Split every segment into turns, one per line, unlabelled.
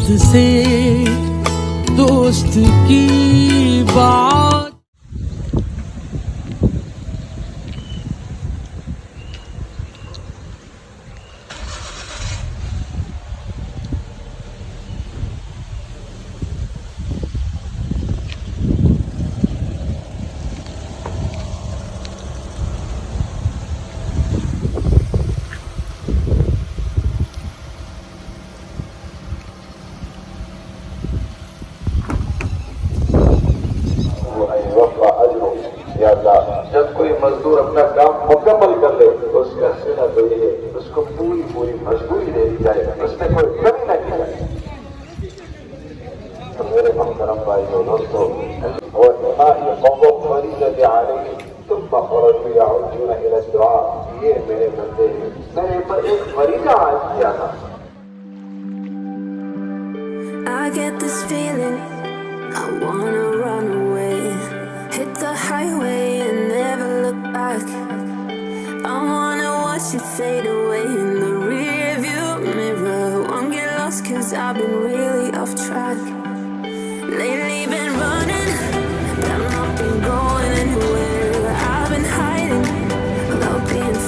दोस्त से दोस्त की बात।
जब कोई मजदूर अपना काम मुकम्मल कर ले तो उसका सिला तो ये है उसको पूरी पूरी मजबूरी दे दी जाए, उसमें कोई कमी न की जाए। तो मेरे मोहतरम भाइयों दोस्तों, और ये मेरे बंदे हैं, मैंने पर एक फरीजा आज किया था।
I get this feeling I wanna run away, hit the highway and never look back. I wanna watch it fade away in the rear view mirror. Won't get lost cause I've been really off track. Lately been running, but I've not been going anywhere. I've been hiding without being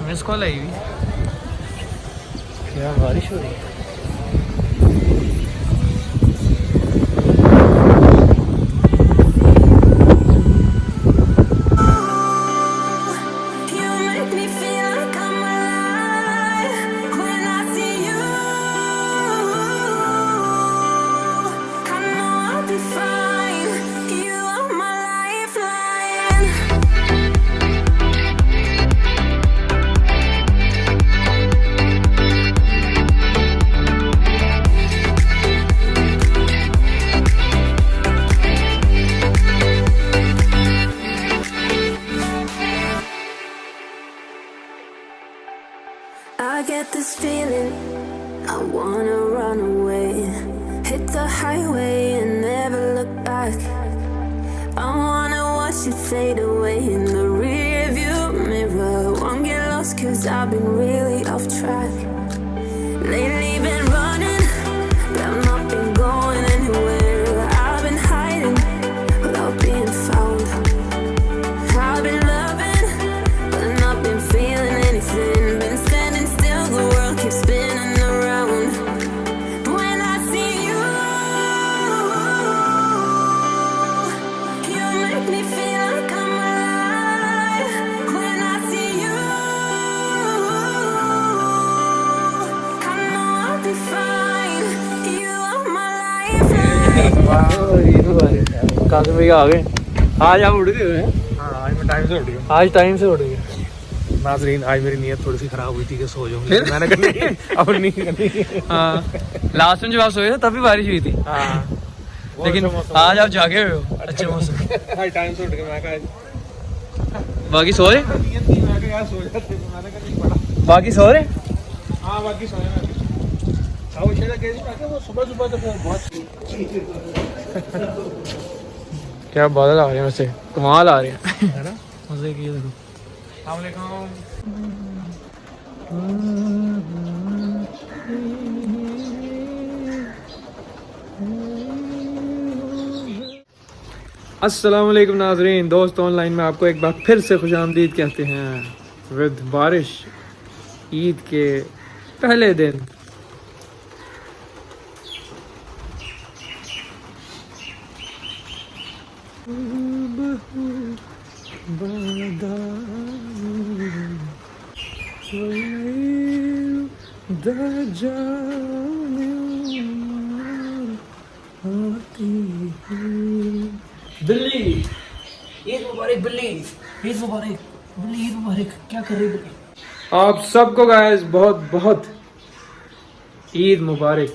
miss call आई हुई क्या? बारिश हो रही है।
I get this feeling I wanna run away, hit the highway and never look back. I wanna watch it fade away in the rear view mirror. Won't get lost cause I've been really off track. Lately been running, but I've not been going anywhere. I've been hiding without being found. I've been loving, but not been feeling anything. Been standing still, the world keeps spinning around. When I see you, you make me feel like I'm alive. When I see you, I know I'll be fine. You are my lifeline.
काजू भैया आ गए। आज आप उड़ गए हैं?
हाँ, आज मैं टाइम से उठ गया।
आज टाइम से उड़ गए।
नाज़रीन, आज मेरी नीयत थोड़ी सी खराब हुई थी कि सो जाऊंगी, मैंने कहा नहीं अब नहीं करनी।
हाँ, लास्ट में जब आप सोए थे तभी बारिश हुई थी।
हाँ,
लेकिन आज आप जागे हुए हो अच्छे मौसम।
आज टाइम से उठ के मैं कहा
बाकी सो रहे?
नीयत थी, मैं कहा यार सो जाते, तो मैंने कहा नहीं पड़ा।
बाकी सो रहे?
हाँ, बाकी सोए मैं। वो शेरा गए थे, मैं कहा वो सुबह सुबह तो बहुत
क्या बादल आ रहे हैं, वैसे कमाल आ रहे हैं।
है ना।
मजे की देखो। अस्सलाम वालेकुम नाज़रीन, दोस्त ऑनलाइन में आपको एक बार फिर से खुशामदीद कहते हैं विद बारिश ईद के पहले दिन। बिल्ली ईद मुबारक, बिल्ली ईद मुबारक, बिल्ली ईद मुबारक। क्या कर रही बिल्ली? आप सबको गाइस बहुत बहुत ईद मुबारक।